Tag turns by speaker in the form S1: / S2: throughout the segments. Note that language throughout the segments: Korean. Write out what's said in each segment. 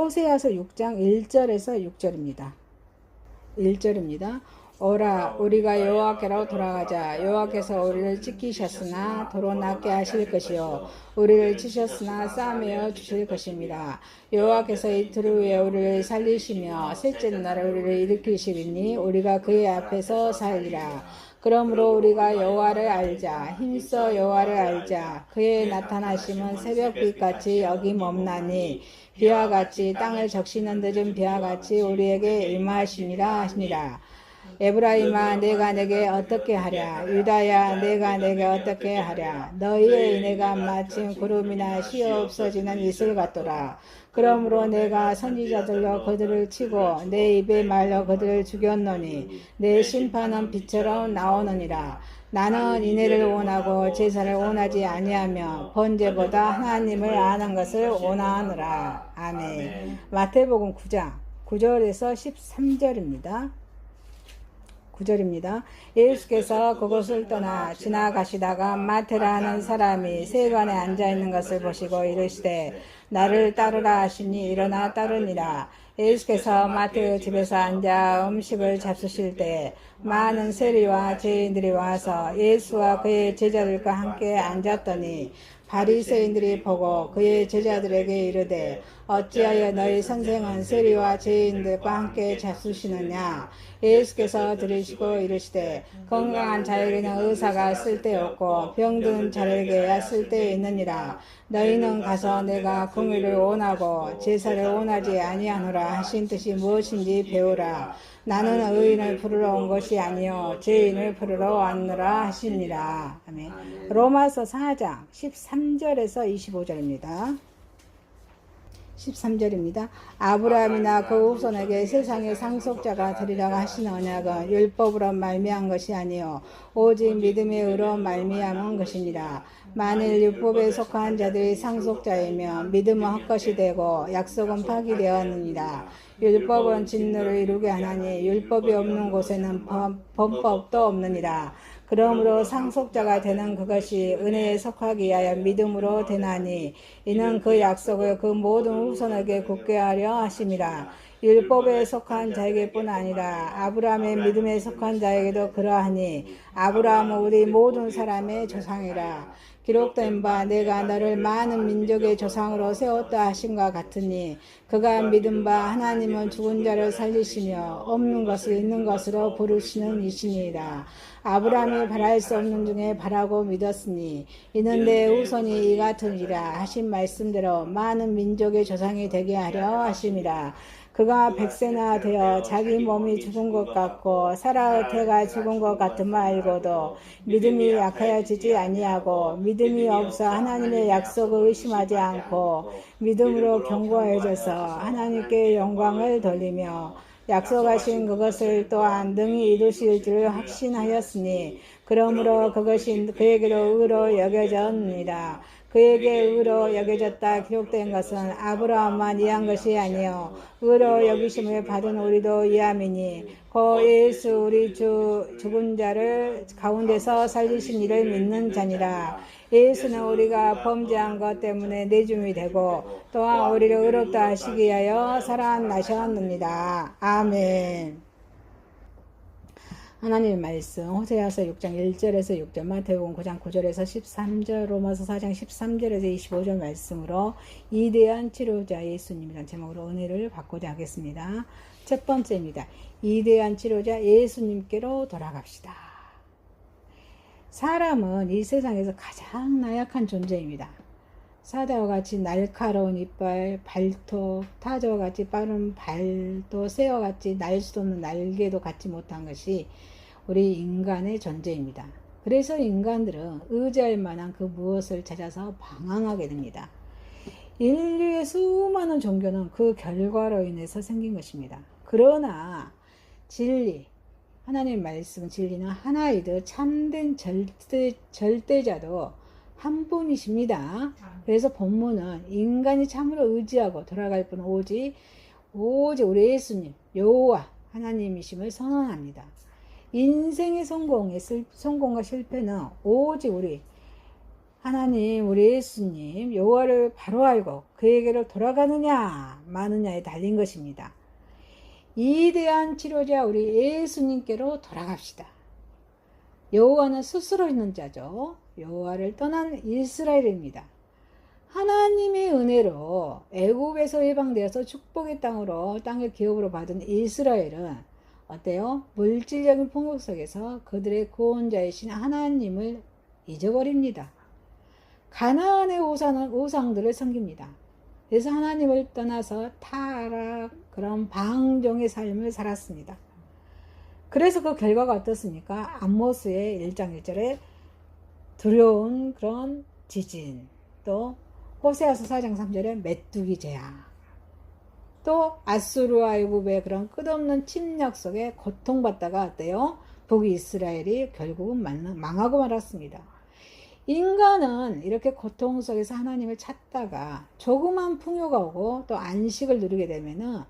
S1: 호세아서 6장 1절에서 6절입니다. 1절입니다. 오라 우리가 여호와께로 돌아가자. 여호와께서 우리를 찢기셨으나 도로 낫게 하실 것이요 우리를 치셨으나 싸매어 주실 것입니다. 여호와께서 이틀 후에 우리를 살리시며 셋째 날에 우리를 일으키시리니 우리가 그의 앞에서 살리라. 그러므로 우리가 여호와를 알자. 힘써 여호와를 알자. 그의 나타나심은 새벽빛같이 여김없나니 비와 같이 땅을 적시는 늦은 비와 같이 우리에게 임하시니라 하시니라. 에브라임아 내가 내게 어떻게 하랴. 유다야 내가 내게 어떻게 하랴. 너희의 인애가 마침 구름이나 쉬어 없어지는 이슬 같도라. 그러므로 내가 선지자들로 그들을 치고 내 입의 말로 그들을 죽였노니 내 심판은 빛처럼 나오느니라. 나는 인애를 원하고 제사를 원하지 아니하며 번제보다 하나님을 아는 것을 원하노라. 아멘. 마태복음 9장 9절에서 13절입니다. 9절입니다. 예수께서 그곳을 떠나 지나가시다가 마태라는 사람이 세관에 앉아있는 것을 보시고 이르시되 나를 따르라 하시니 일어나 따르니라. 예수께서 마태의 집에서 앉아 음식을 잡수실 때 많은 세리와 죄인들이 와서 예수와 그의 제자들과 함께 앉았더니 바리새인들이 보고 그의 제자들에게 이르되 어찌하여 너희 선생은 세리와 죄인들과 함께 잡수시느냐. 예수께서 들으시고 이르시되 건강한 자에게는 의사가 쓸데없고 병든 자에게야 쓸데있느니라. 너희는 가서 내가 공의를 원하고 제사를 원하지 아니하노라 하신 뜻이 무엇인지 배우라. 나는 의인을 부르러 온 것이 아니요 죄인을 부르러 왔노라 하시니라. 아멘. 로마서 4장 13절에서 25절입니다. 13절입니다. 아브라함이나 그 후손에게 세상의 상속자가 되리라고 하신 언약은 율법으로 말미암은 것이 아니요 오직 믿음의 의로 말미암은 것이니라. 만일 율법에 속한 자들이 상속자이며 믿음은 헛것이 되고 약속은 파기되었느니라. 율법은 진노를 이루게 하나니 율법이 없는 곳에는 범법도 없느니라. 그러므로 상속자가 되는 그것이 은혜에 속하기 위하여 믿음으로 되나니 이는 그 약속을 그 모든 후손에게 굳게 하려 하심이라. 율법에 속한 자에게뿐 아니라 아브라함의 믿음에 속한 자에게도 그러하니 아브라함은 우리 모든 사람의 조상이라. 기록된 바 내가 너를 많은 민족의 조상으로 세웠다 하신과 같으니 그가 믿은 바 하나님은 죽은 자를 살리시며 없는 것을 있는 것으로 부르시는 이시니라. 아브라함이 바랄 수 없는 중에 바라고 믿었으니 이는 내 후손이 이 같으니라 하신 말씀대로 많은 민족의 조상이 되게 하려 하심이라. 그가 100세나 되어 자기 몸이 죽은 것 같고 사라의 태가 죽은 것 같음을 알고도 믿음이 약하여지지 아니하고 믿음이 없어 하나님의 약속을 의심하지 않고 믿음으로 견고해져서 하나님께 영광을 돌리며 약속하신 그것을 또한 능히 이루실 줄 확신하였으니 그러므로 그것이 그에게로 의로 여겨졌느니라. 그에게 의로 여겨졌다 기록된 것은 아브라함만 이한 것이 아니요 의로 여기심을 받은 우리도 이함이니 고 예수 우리 주 죽은 자를 가운데서 살리신 이를 믿는 자니라. 예수는 우리가 범죄한 것 때문에 내줌이 되고 또한 우리를 의롭다 하시기 위하여 살아나셨느니라. 아멘. 하나님의 말씀 호세아서 6장 1절에서 6절, 마태복음 9장 9절에서 13절, 로마서 4장 13절에서 25절 말씀으로 이대한 치료자 예수님이라는 제목으로 은혜를 받고자 하겠습니다. 첫 번째입니다. 이대한 치료자 예수님께로 돌아갑시다. 사람은 이 세상에서 가장 나약한 존재입니다. 사자와 같이 날카로운 이빨, 발톱, 타조와 같이 빠른 발도, 새와 같이 날 수 없는 날개도 갖지 못한 것이 우리 인간의 존재입니다. 그래서 인간들은 의지할 만한 그 무엇을 찾아서 방황하게 됩니다. 인류의 수많은 종교는 그 결과로 인해서 생긴 것입니다. 그러나 진리, 하나님의 말씀 진리는 하나이듯 참된 절대자도 한 분이십니다. 그래서 본문은 인간이 참으로 의지하고 돌아갈 분은 오직 우리 예수님, 여호와 하나님이심을 선언합니다. 인생의 성공과 실패는 오직 우리 하나님, 우리 예수님 여호와를 바로 알고 그에게로 돌아가느냐 마느냐에 달린 것입니다. 이대한 치료자 우리 예수님께로 돌아갑시다. 여호와는 스스로 있는 자죠. 여호와를 떠난 이스라엘입니다. 하나님의 은혜로 애굽에서 해방되어서 축복의 땅을 기업으로 받은 이스라엘은 어때요? 물질적인 풍요 속에서 그들의 구원자이신 하나님을 잊어버립니다. 가나안의 우상들을 섬깁니다. 그래서 하나님을 떠나서 타락, 그런 방종의 삶을 살았습니다. 그래서 그 결과가 어떻습니까? 아모스의 1장 1절에 두려운 그런 지진, 또 호세아서 4장 3절에 메뚜기 재앙, 또 아수르와 애굽의 그런 끝없는 침략 속에 고통받다가 어때요? 북이스라엘이 결국은 망하고 말았습니다. 인간은 이렇게 고통 속에서 하나님을 찾다가 조그만 풍요가 오고 또 안식을 누리게 되면은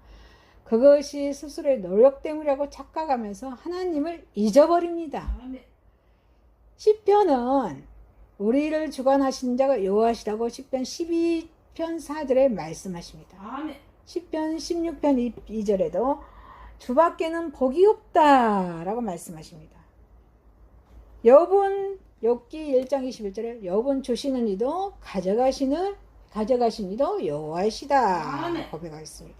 S1: 그것이 스스로의 노력 때문이라고 착각하면서 하나님을 잊어버립니다. 시편은 우리를 주관하신 자가 여호와시라고 시편 12편 4절에 말씀하십니다. 시편 16편 2절에도 주밖에는 복이 없다 라고 말씀하십니다. 욥기 1장 21절에 욥은 주시는 이도 가져가신 이도 여호와이시다 고백하였습니다.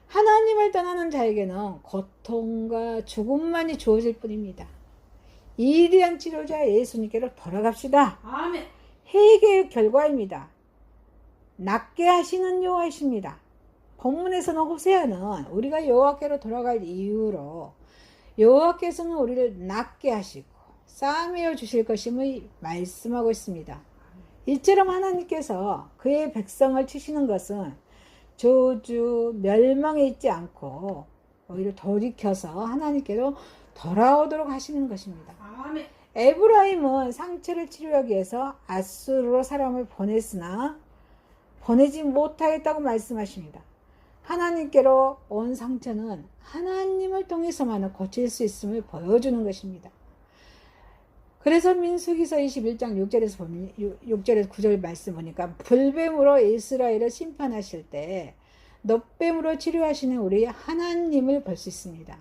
S1: 하나님을 떠나는 자에게는 고통과 죽음만이 주어질 뿐입니다. 이대한 치료자 예수님께로 돌아갑시다.
S2: 아멘.
S1: 회개의 결과입니다. 낫게 하시는 여호와이십니다. 본문에서는 호세아는 우리가 여호와께로 돌아갈 이유로 여호와께서는 우리를 낫게 하시고 싸매어 주실 것임을 말씀하고 있습니다. 이처럼 하나님께서 그의 백성을 치시는 것은 저주, 멸망에 있지 않고 오히려 돌이켜서 하나님께로 돌아오도록 하시는 것입니다.
S2: 아멘.
S1: 에브라임은 상처를 치료하기 위해서 아수르로 사람을 보냈으나 보내지 못하겠다고 말씀하십니다. 하나님께로 온 상처는 하나님을 통해서만 고칠 수 있음을 보여주는 것입니다. 그래서 민수기서 21장 6절에서 9절 말씀 보니까 불뱀으로 이스라엘을 심판하실 때 놋뱀으로 치료하시는 우리 하나님을 볼 수 있습니다.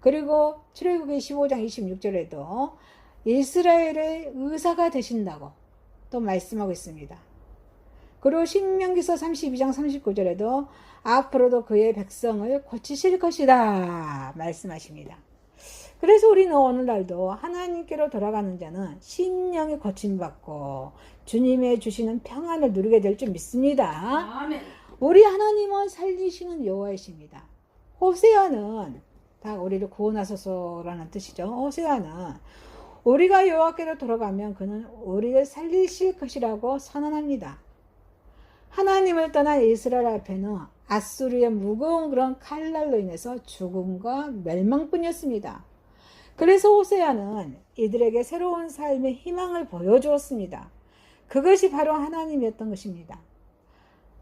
S1: 그리고 출애굽기 15장 26절에도 이스라엘의 의사가 되신다고 또 말씀하고 있습니다. 그리고 신명기서 32장 39절에도 앞으로도 그의 백성을 고치실 것이다 말씀하십니다. 그래서 우리는 오늘날도 하나님께로 돌아가는 자는 심령이 고침받고 주님의 주시는 평안을 누리게 될 줄 믿습니다.
S2: 아멘.
S1: 우리 하나님은 살리시는 여호와이십니다. 호세아는 다 우리를 구원하소서라는 뜻이죠. 호세아는 우리가 여호와께로 돌아가면 그는 우리를 살리실 것이라고 선언합니다. 하나님을 떠난 이스라엘 앞에는 아수르의 무거운 그런 칼날로 인해서 죽음과 멸망뿐이었습니다. 그래서 호세아는 이들에게 새로운 삶의 희망을 보여주었습니다. 그것이 바로 하나님이었던 것입니다.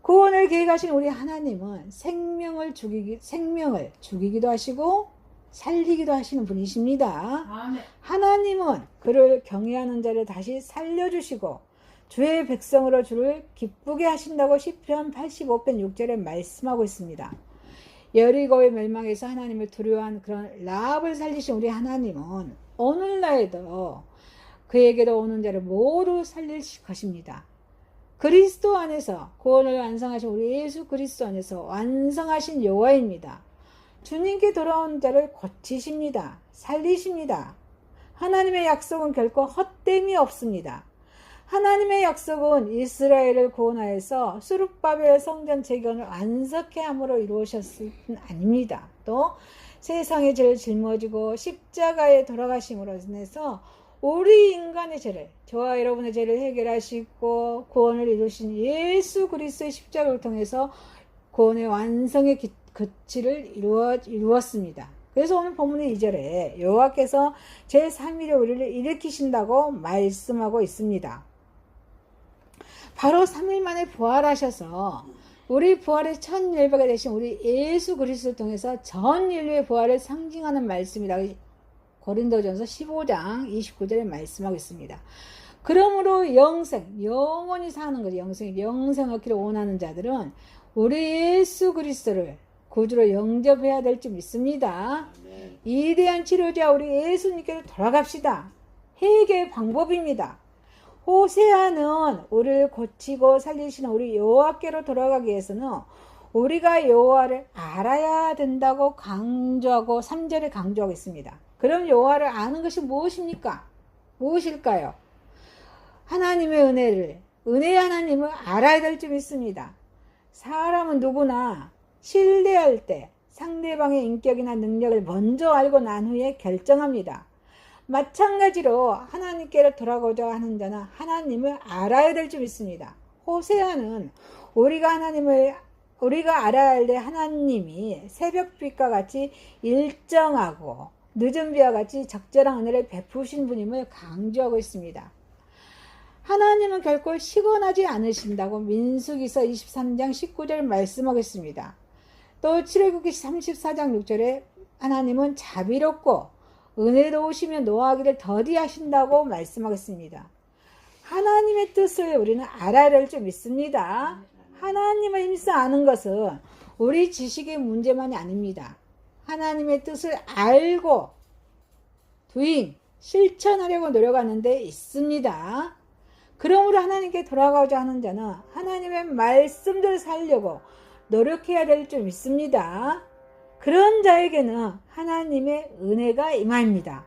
S1: 구원을 계획하신 우리 하나님은 생명을 죽이기도 하시고 살리기도 하시는 분이십니다.
S2: 아멘.
S1: 하나님은 그를 경외하는 자를 다시 살려주시고 주의 백성으로 주를 기쁘게 하신다고 시편 85편 6절에 말씀하고 있습니다. 여리고의 멸망에서 하나님을 두려워한 그런 라합을 살리신 우리 하나님은 오늘날에도 그에게로 오는 자를 모두 살릴 것입니다. 그리스도 안에서 구원을 완성하신 우리 예수 그리스도 안에서 완성하신 여호와입니다. 주님께 돌아온 자를 고치십니다. 살리십니다. 하나님의 약속은 결코 헛됨이 없습니다. 하나님의 약속은 이스라엘을 구원하여서 수룹바벨 성전 재건을 완성케 함으로 이루어졌을 뿐 아닙니다. 또 세상의 죄를 짊어지고 십자가에 돌아가심으로 인해서 우리 인간의 죄를, 저와 여러분의 죄를 해결하시고 구원을 이루신 예수 그리스도의 십자가를 통해서 구원의 완성의 끝을 이루었습니다. 그래서 오늘 본문의 2절에 여호와께서 제3일에 우리를 일으키신다고 말씀하고 있습니다. 바로 3일 만에 부활하셔서 우리 부활의 첫 열배가 되신 우리 예수 그리스도를 통해서 전 인류의 부활을 상징하는 말씀이라고 고린도전서 15장 29절에 말씀하고 있습니다. 그러므로 영원히 사는 거죠. 영생 얻기를 원하는 자들은 우리 예수 그리스도를 구주로 영접해야 될 줄 믿습니다.
S2: 아멘.
S1: 이대한 치료자 우리 예수님께로 돌아갑시다. 해결 방법입니다. 호세아는 우리를 고치고 살리시는 우리 여호와께로 돌아가기 위해서는 우리가 여호와를 알아야 된다고 강조하고 3절에 강조하고 있습니다. 그럼 여호와를 아는 것이 무엇입니까? 무엇일까요? 하나님의 은혜의 하나님을 알아야 될 줄 믿습니다. 사람은 누구나 신뢰할 때 상대방의 인격이나 능력을 먼저 알고 난 후에 결정합니다. 마찬가지로 하나님께로 돌아가고자 하는 자는 하나님을 알아야 될 줄 믿습니다. 호세아는 우리가 알아야 할 때 하나님이 새벽빛과 같이 일정하고 늦은 비와 같이 적절한 은혜를 베푸신 분임을 강조하고 있습니다. 하나님은 결코 시건하지 않으신다고 민수기서 23장 19절 말씀하겠습니다. 또 출애굽기 34장 6절에 하나님은 자비롭고 은혜로우시며 노하기를 더디하신다고 말씀하겠습니다. 하나님의 뜻을 우리는 알아야 될 줄 믿습니다. 하나님을 힘써 아는 것은 우리 지식의 문제만이 아닙니다. 하나님의 뜻을 알고 실천하려고 노력하는 데 있습니다. 그러므로 하나님께 돌아가고자 하는 자는 하나님의 말씀대로 살려고 노력해야 될 줄 믿습니다. 그런 자에게는 하나님의 은혜가 임합니다.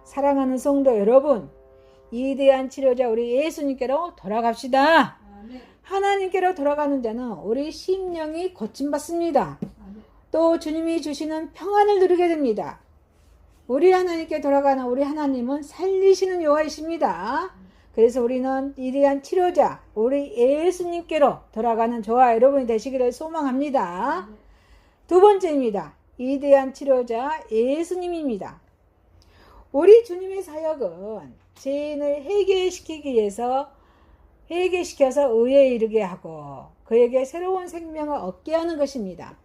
S1: 사랑하는 성도 여러분, 이대한 치료자 우리 예수님께로 돌아갑시다. 하나님께로 돌아가는 자는 우리 심령이 고침받습니다. 또 주님이 주시는 평안을 누리게 됩니다. 우리 하나님께 돌아가는 우리 하나님은 살리시는 여호와이십니다. 그래서 우리는 이대한 치료자 우리 예수님께로 돌아가는 저와 여러분이 되시기를 소망합니다. 두 번째입니다. 이대한 치료자 예수님입니다. 우리 주님의 사역은 죄인을 회개시켜서 의에 이르게 하고 그에게 새로운 생명을 얻게 하는 것입니다.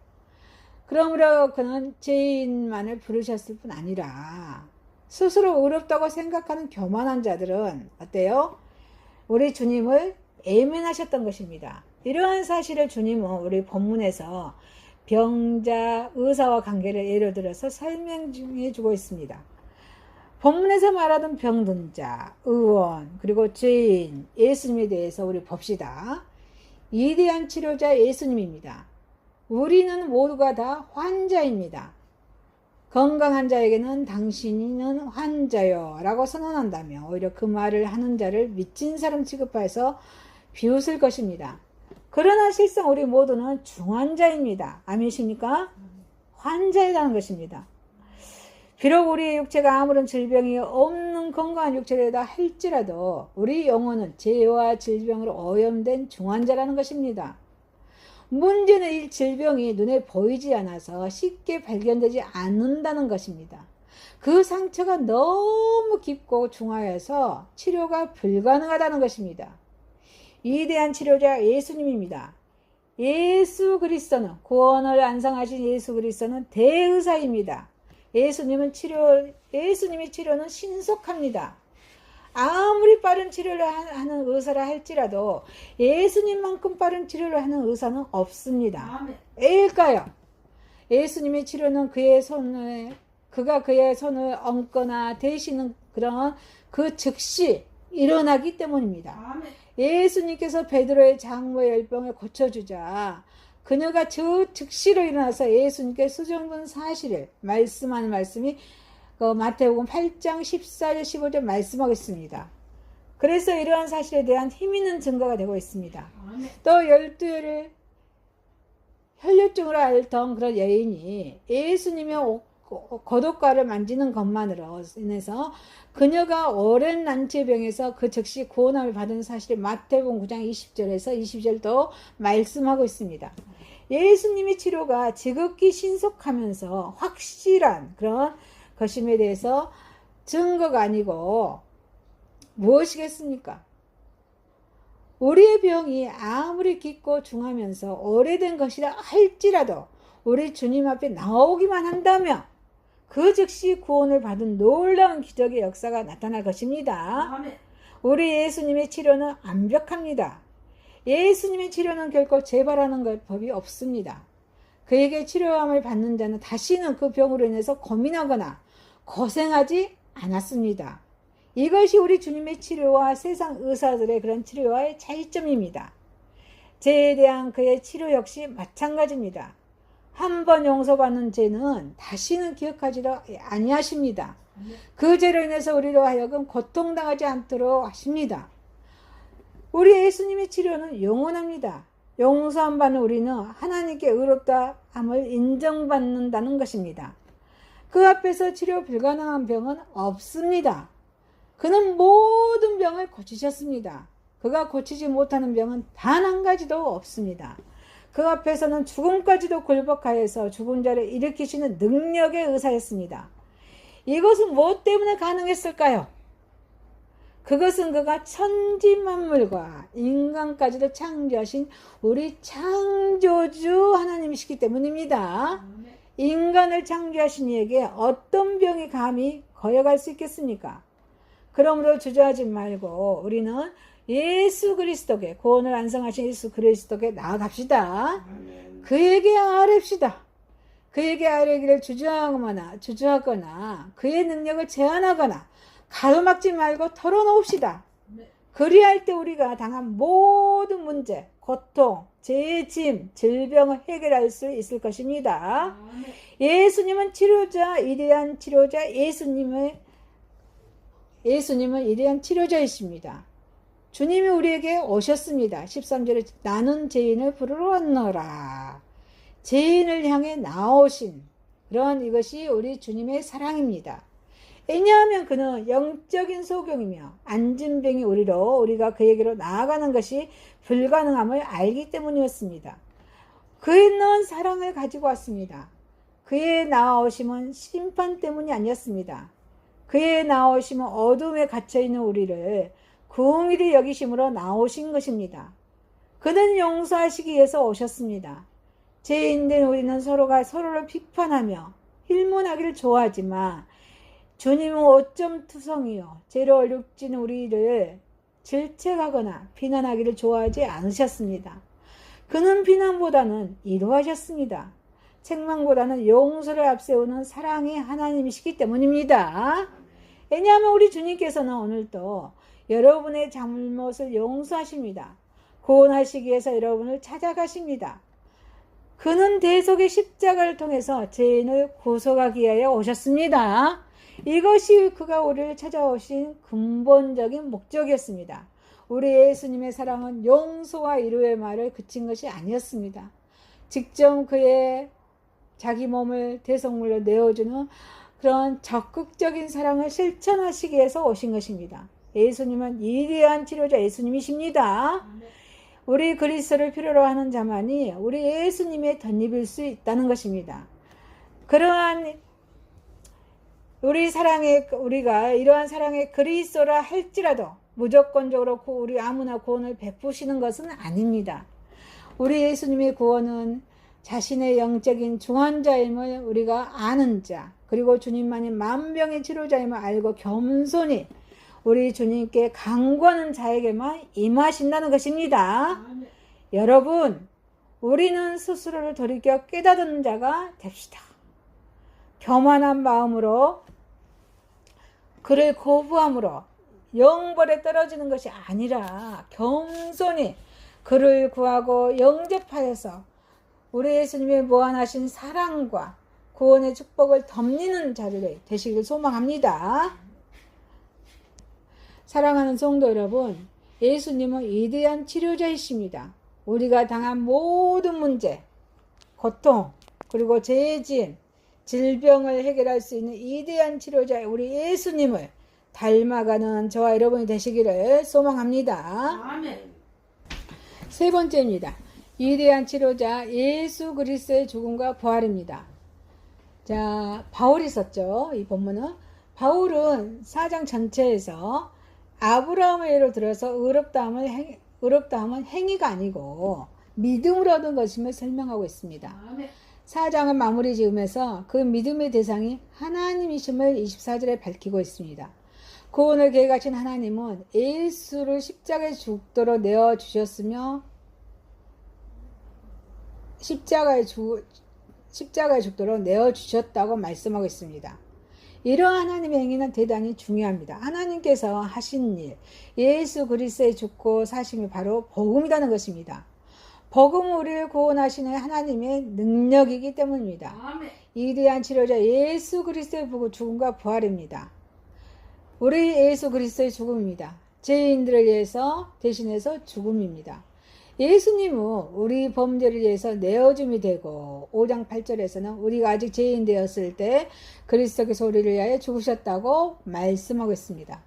S1: 그러므로 그는 죄인만을 부르셨을 뿐 아니라 스스로 의롭다고 생각하는 교만한 자들은 어때요? 우리 주님을 애면하셨던 것입니다. 이러한 사실을 주님은 우리 본문에서 병자, 의사와 관계를 예로 들어서 설명해 주고 있습니다. 본문에서 말하던 병든 자, 의원, 그리고 죄인, 예수님에 대해서 우리 봅시다. 이대한 치료자 예수님입니다. 우리는 모두가 다 환자입니다. 건강한 자에게는 당신은 환자요 라고 선언한다며 오히려 그 말을 하는 자를 미친 사람 취급해서 비웃을 것입니다. 그러나 실상 우리 모두는 중환자입니다. 아멘이십니까? 환자이라는 것입니다. 비록 우리의 육체가 아무런 질병이 없는 건강한 육체라 할지라도 우리 영혼은 죄와 질병으로 오염된 중환자라는 것입니다. 문제는 이 질병이 눈에 보이지 않아서 쉽게 발견되지 않는다는 것입니다. 그 상처가 너무 깊고 중하여서 치료가 불가능하다는 것입니다. 이대한 치료자 예수님입니다. 예수 그리스도는 구원을 완성하신 예수 그리스도는 대의사입니다. 예수님의 치료는 신속합니다. 아무리 빠른 치료를 하는 의사라 할지라도 예수님만큼 빠른 치료를 하는 의사는 없습니다. 왜일까요? 예수님의 치료는 그가 그의 손을 얹거나 대시는 그런 그 즉시 일어나기 때문입니다. 예수님께서 베드로의 장모의 열병을 고쳐주자 그녀가 즉시로 일어나서 예수님께 수정된 사실을 말씀하는 말씀이 마태복음 8장 14절 15절 말씀하겠습니다. 그래서 이러한 사실에 대한 힘있는 증거가 되고 있습니다. 또 12회를 혈류증으로 앓던 그런 여인이 예수님의 겉옷가를 만지는 것만으로 인해서 그녀가 오랜 난치병에서 그 즉시 구원함을 받은 사실을 마태복음 9장 20절에서 22절도 말씀하고 있습니다. 예수님의 치료가 지극히 신속하면서 확실한 그런 것임에 대해서 증거가 아니고 무엇이겠습니까? 우리의 병이 아무리 깊고 중하면서 오래된 것이라 할지라도 우리 주님 앞에 나오기만 한다면 그 즉시 구원을 받은 놀라운 기적의 역사가 나타날 것입니다. 우리 예수님의 치료는 완벽합니다. 예수님의 치료는 결코 재발하는 법이 없습니다. 그에게 치료함을 받는 자는 다시는 그 병으로 인해서 고민하거나 고생하지 않았습니다. 이것이 우리 주님의 치료와 세상 의사들의 그런 치료와의 차이점입니다. 죄에 대한 그의 치료 역시 마찬가지입니다. 한 번 용서받는 죄는 다시는 기억하지도 아니하십니다. 그 죄로 인해서 우리로 하여금 고통당하지 않도록 하십니다. 우리 예수님의 치료는 영원합니다. 용서함 받는 우리는 하나님께 의롭다함을 인정받는다는 것입니다. 그 앞에서 치료 불가능한 병은 없습니다. 그는 모든 병을 고치셨습니다. 그가 고치지 못하는 병은 단 한 가지도 없습니다. 그 앞에서는 죽음까지도 굴복하여서 죽은 자를 일으키시는 능력의 의사였습니다. 이것은 무엇 때문에 가능했을까요? 그것은 그가 천지만물과 인간까지도 창조하신 우리 창조주 하나님이시기 때문입니다. 인간을 창조하신 이에게 어떤 병이 감히 거여갈 수 있겠습니까? 그러므로 주저하지 말고 우리는 예수 그리스도께, 구원을 완성하신 예수 그리스도께 나아갑시다. 그에게 아뢰읍시다. 그에게 아뢰기를 주저하거나 그의 능력을 제한하거나 가로막지 말고 털어놓읍시다. 그리할 때 우리가 당한 모든 문제, 고통, 죄의 짐, 질병을 해결할 수 있을 것입니다. 예수님은 치료자, 위대한 치료자, 예수님은 위대한 치료자이십니다. 주님이 우리에게 오셨습니다. 13절에 나는 죄인을 부르러 왔노라. 죄인을 향해 나오신 그런 이것이 우리 주님의 사랑입니다. 왜냐하면 그는 영적인 소경이며 안진병이 우리가 그에게로 나아가는 것이 불가능함을 알기 때문이었습니다. 그는 사랑을 가지고 왔습니다. 그의 나아오심은 심판 때문이 아니었습니다. 그의 나아오심은 어둠에 갇혀있는 우리를 긍휼히 여기심으로 나오신 것입니다. 그는 용서하시기 위해서 오셨습니다. 죄인된 우리는 서로가 서로를 비판하며 힐문하기를 좋아하지만 주님은 오점 투성이요 죄로 얼룩진 우리를 질책하거나 비난하기를 좋아하지 않으셨습니다. 그는 비난보다는 위로하셨습니다. 책망보다는 용서를 앞세우는 사랑의 하나님이시기 때문입니다. 왜냐하면 우리 주님께서는 오늘도 여러분의 잘못을 용서하십니다. 구원하시기 위해서 여러분을 찾아가십니다. 그는 대속의 십자가를 통해서 죄인을 구속하기 위하여 오셨습니다. 이것이 그가 우리를 찾아오신 근본적인 목적이었습니다. 우리 예수님의 사랑은 용서와 위로의 말을 그친 것이 아니었습니다. 직접 그의 자기 몸을 대속물로 내어주는 그런 적극적인 사랑을 실천하시기 위해서 오신 것입니다. 예수님은 위대한 치료자 예수님이십니다. 우리 그리스도를 필요로 하는 자만이 우리 예수님의 덧입일 수 있다는 것입니다. 그러한 우리가 이러한 사랑의 그리스도라 할지라도 무조건적으로 우리 아무나 구원을 베푸시는 것은 아닙니다. 우리 예수님의 구원은 자신의 영적인 중환자임을 우리가 아는 자, 그리고 주님만이 만병의 치료자임을 알고 겸손히 우리 주님께 간구하는 자에게만 임하신다는 것입니다. 여러분, 우리는 스스로를 돌이켜 깨닫는 자가 됩시다. 교만한 마음으로 그를 거부함으로 영벌에 떨어지는 것이 아니라 겸손히 그를 구하고 영접하여서 우리 예수님의 무한하신 사랑과 구원의 축복을 덧입는 자들 되시길 소망합니다. 사랑하는 성도 여러분, 예수님은 위대한 치료자이십니다. 우리가 당한 모든 문제, 고통, 그리고 죄의 짐, 질병을 해결할 수 있는 위대한 치료자 우리 예수님을 닮아가는 저와 여러분이 되시기를 소망합니다.
S2: 아멘.
S1: 세 번째입니다. 위대한 치료자 예수 그리스도의 죽음과 부활입니다. 자, 바울이 썼죠. 이 본문은. 바울은 4장 전체에서 아브라함을 예로 들어서 의롭다함은 행위가 아니고 믿음으로 얻은 것임을 설명하고 있습니다.
S2: 아멘.
S1: 4장을 마무리 지으면서 그 믿음의 대상이 하나님이심을 24절에 밝히고 있습니다. 구원을 계획하신 하나님은 예수를 십자가에 죽도록 내어주셨으며 십자가에 죽도록 내어주셨다고 말씀하고 있습니다. 이러한 하나님의 행위는 대단히 중요합니다. 하나님께서 하신 일, 예수 그리스도의 죽고 사심이 바로 복음이라는 것입니다. 복음은 우리를 구원하시는 하나님의 능력이기 때문입니다.
S2: 아멘.
S1: 위대한 치료자 예수 그리스도의 죽음과 부활입니다. 우리 예수 그리스도의 죽음입니다. 죄인들을 위해서 대신해서 죽음입니다. 예수님은 우리 범죄를 위해서 내어줌이 되고 5장 8절에서는 우리가 아직 죄인 되었을 때 그리스도께서 우리를 위하여 죽으셨다고 말씀하고 있습니다.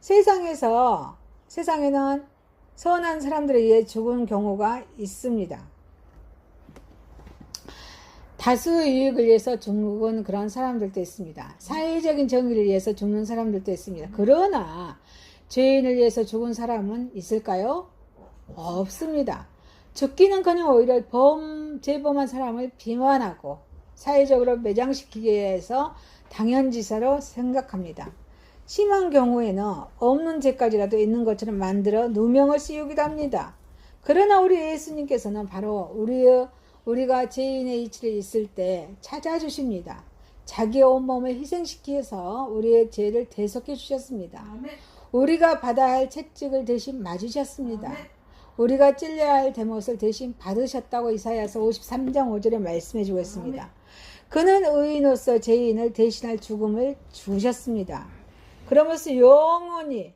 S1: 세상에는 선한 사람들에 의해 죽은 경우가 있습니다. 다수의 유익을 위해서 죽는 그런 사람들도 있습니다. 사회적인 정의를 위해서 죽는 사람들도 있습니다. 그러나 죄인을 위해서 죽은 사람은 있을까요? 없습니다. 죽기는커녕 오히려 재범한 사람을 비난하고 사회적으로 매장시키기 위해서 당연지사로 생각합니다. 심한 경우에는 없는 죄까지라도 있는 것처럼 만들어 누명을 씌우기도 합니다. 그러나 우리 예수님께서는 바로 우리가 죄인의 위치에 있을 때 찾아주십니다. 자기의 온몸을 희생시켜서 우리의 죄를 대속해 주셨습니다.
S2: 아멘.
S1: 우리가 받아야 할 채찍을 대신 맞으셨습니다.
S2: 아멘.
S1: 우리가 찔려야 할 대못을 대신 받으셨다고 이사야서 53장 5절에 말씀해 주고 있습니다. 그는 의인으로서 죄인을 대신할 죽음을 주셨습니다. 그러면서 영원히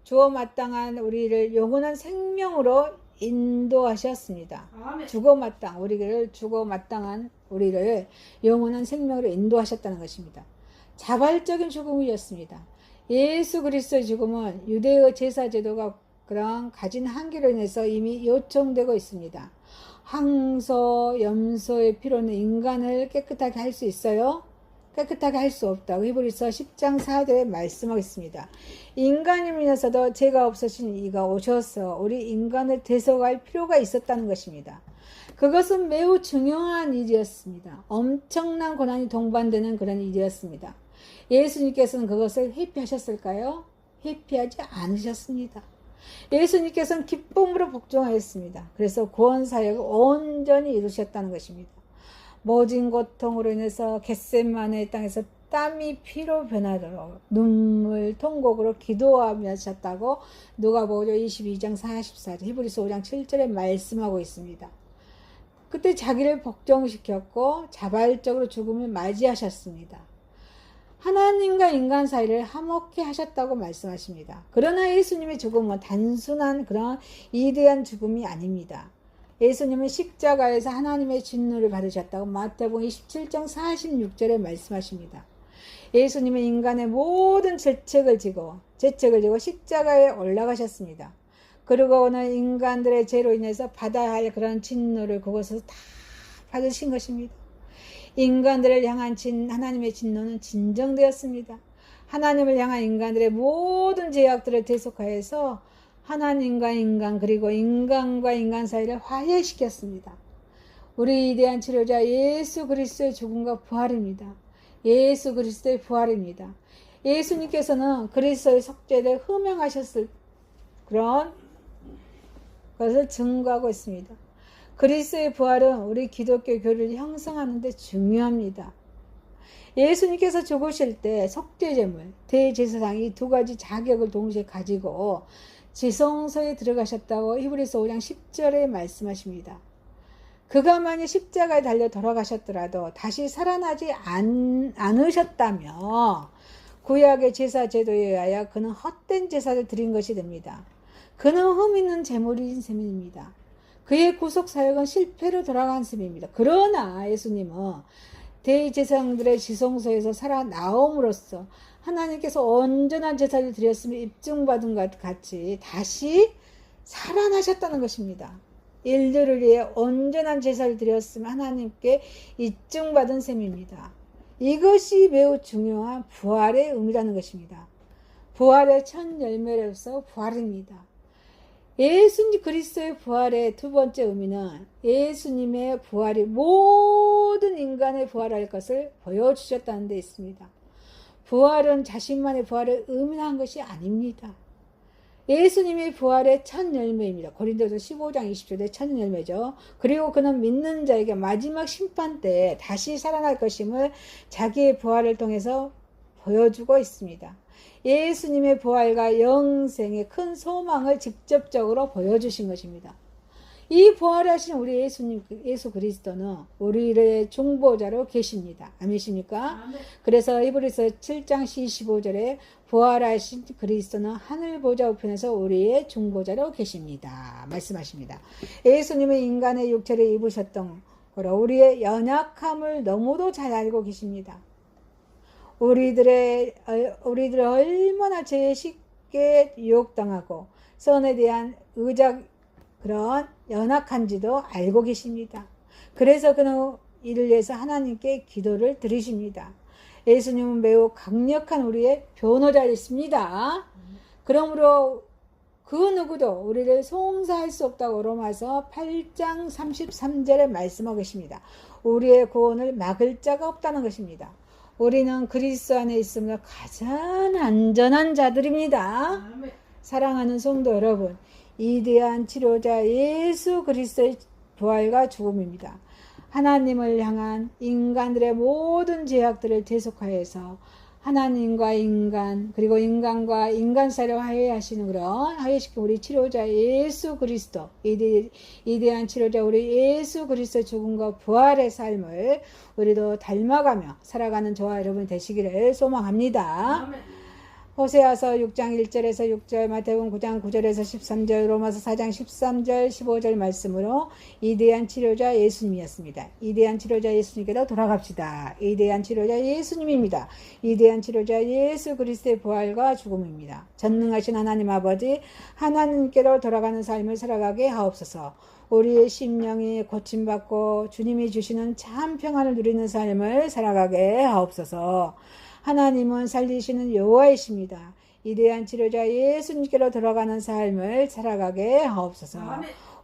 S1: 주어 마땅한 우리를 영원한 생명으로 인도하셨습니다.
S2: 아멘.
S1: 죽어 마땅한 우리를 영원한 생명으로 인도하셨다는 것입니다. 자발적인 죽음이었습니다. 예수 그리스도의 죽음은 유대의 제사 제도가 그런 가진 한계로 인해서 이미 요청되고 있습니다. 항소, 염소의 피로는 인간을 깨끗하게 할 수 있어요? 깨끗하게 할 수 없다고 히브리서 10장 4절에 말씀하겠습니다. 인간이면서도 죄가 없으신 이가 오셔서 우리 인간을 대속할 필요가 있었다는 것입니다. 그것은 매우 중요한 일이었습니다. 엄청난 고난이 동반되는 그런 일이었습니다. 예수님께서는 그것을 회피하셨을까요? 회피하지 않으셨습니다. 예수님께서는 기쁨으로 복종하였습니다. 그래서 구원 사역을 온전히 이루셨다는 것입니다. 모진 고통으로 인해서 겟세마네 땅에서 땀이 피로 변하도록 눈물, 통곡으로 기도하셨다고 누가복음 22장 44절, 히브리서 5장 7절에 말씀하고 있습니다. 그때 자기를 복종시켰고 자발적으로 죽음을 맞이하셨습니다. 하나님과 인간 사이를 화목케 하셨다고 말씀하십니다. 그러나 예수님의 죽음은 단순한 그런 위대한 죽음이 아닙니다. 예수님은 십자가에서 하나님의 진노를 받으셨다고 마태복음 27장 46절에 말씀하십니다. 예수님은 인간의 모든 죄책을 지고 십자가에 올라가셨습니다. 그리고는 인간들의 죄로 인해서 받아야 할 그런 진노를 그곳에서 다 받으신 것입니다. 인간들을 향한 하나님의 진노는 진정되었습니다. 하나님을 향한 인간들의 모든 죄악들을 대속하여서 하나님과 인간 그리고 인간과 인간 사이를 화해시켰습니다. 우리 위대한 치료자 예수 그리스도의 죽음과 부활입니다. 예수 그리스도의 부활입니다. 예수님께서는 그리스도의 속죄를 흠명하셨을 그런 것을 증거하고 있습니다. 그리스도의 부활은 우리 기독교 교리를 형성하는 데 중요합니다. 예수님께서 죽으실 때 속죄제물, 대제사장이 두 가지 자격을 동시에 가지고 지성소에 들어가셨다고 히브리서 5장 10절에 말씀하십니다. 그가 만약 십자가에 달려 돌아가셨더라도 다시 살아나지 않으셨다며 구약의 제사 제도에 의하여 그는 헛된 제사를 드린 것이 됩니다. 그는 흠 있는 제물인 셈입니다. 그의 구속 사역은 실패로 돌아간 셈입니다. 그러나 예수님은 대제사장들의 지성소에서 살아나옴으로써 하나님께서 온전한 제사를 드렸음을 입증받은 것 같이 다시 살아나셨다는 것입니다. 인류를 위해 온전한 제사를 드렸음을 하나님께 입증받은 셈입니다. 이것이 매우 중요한 부활의 의미라는 것입니다. 부활의 첫 열매로서 부활입니다. 예수님 그리스도의 부활의 두 번째 의미는 예수님의 부활이 모든 인간의 부활할 것을 보여주셨다는 데 있습니다. 부활은 자신만의 부활을 의미한 것이 아닙니다. 예수님의 부활의 첫 열매입니다. 고린도서 15장 20절의 첫 열매죠. 그리고 그는 믿는 자에게 마지막 심판 때에 다시 살아날 것임을 자기의 부활을 통해서 보여주고 있습니다. 예수님의 부활과 영생의 큰 소망을 직접적으로 보여주신 것입니다. 이 부활하신 우리 예수님, 예수 그리스도는 우리의 중보자로 계십니다. 아멘이십니까? 그래서 히브리서 7장 25절에 부활하신 그리스도는 하늘 보좌 우편에서 우리의 중보자로 계십니다. 말씀하십니다. 예수님은 인간의 육체를 입으셨던 거로 우리의 연약함을 너무도 잘 알고 계십니다. 우리들을 얼마나 죄에 쉽게 유혹당하고 선에 대한 그런 연약한지도 알고 계십니다. 그래서 그는 이를 위해서 하나님께 기도를 드리십니다. 예수님은 매우 강력한 우리의 변호자이십니다. 그러므로 그 누구도 우리를 송사할 수 없다고 로마서 8장 33절에 말씀하고 계십니다. 우리의 구원을 막을 자가 없다는 것입니다. 우리는 그리스도 안에 있으므로 가장 안전한 자들입니다. 사랑하는 성도 여러분, 이대한 치료자 예수 그리스도의 부활과 죽음입니다. 하나님을 향한 인간들의 모든 죄악들을 대속하여서 하나님과 인간 그리고 인간과 인간 사이를 화해하시는 그런 화해시킨 우리 치료자 예수 그리스도, 이대한 치료자 우리 예수 그리스도의 죽음과 부활의 삶을 우리도 닮아가며 살아가는 저와 여러분 되시기를 소망합니다. 아멘. 호세아서 6장 1절에서 6절, 마태복음 9장 9절에서 13절, 로마서 4장 13절 15절 말씀으로 이대한 치료자 예수님이었습니다. 이대한 치료자 예수님께로 돌아갑시다. 이대한 치료자 예수님입니다. 이대한 치료자 예수 그리스도의 부활과 죽음입니다. 전능하신 하나님 아버지, 하나님께로 돌아가는 삶을 살아가게 하옵소서. 우리의 심령이 고침받고 주님이 주시는 참 평안을 누리는 삶을 살아가게 하옵소서. 하나님은 살리시는 여호와이십니다. 이대한 치료자 예수님께로 돌아가는 삶을 살아가게 하옵소서.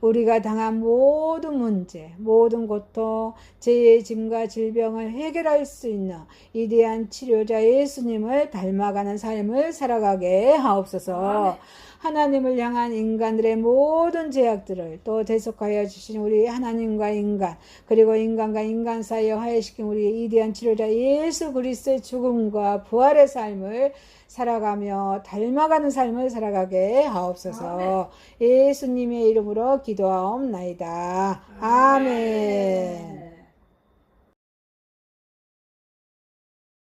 S1: 우리가 당한 모든 문제, 모든 고통, 죄의 짐과 질병을 해결할 수 있는 이대한 치료자 예수님을 닮아가는 삶을 살아가게 하옵소서. 하나님을 향한 인간들의 모든 죄악들을 또 대속하여 주신 우리 하나님과 인간 그리고 인간과 인간 사이에 화해시킨 우리 이대한 치료자 예수 그리스도의 죽음과 부활의 삶을 살아가며 닮아가는 삶을 살아가게 하옵소서. 예수님의 이름으로 기도하옵나이다. 아멘.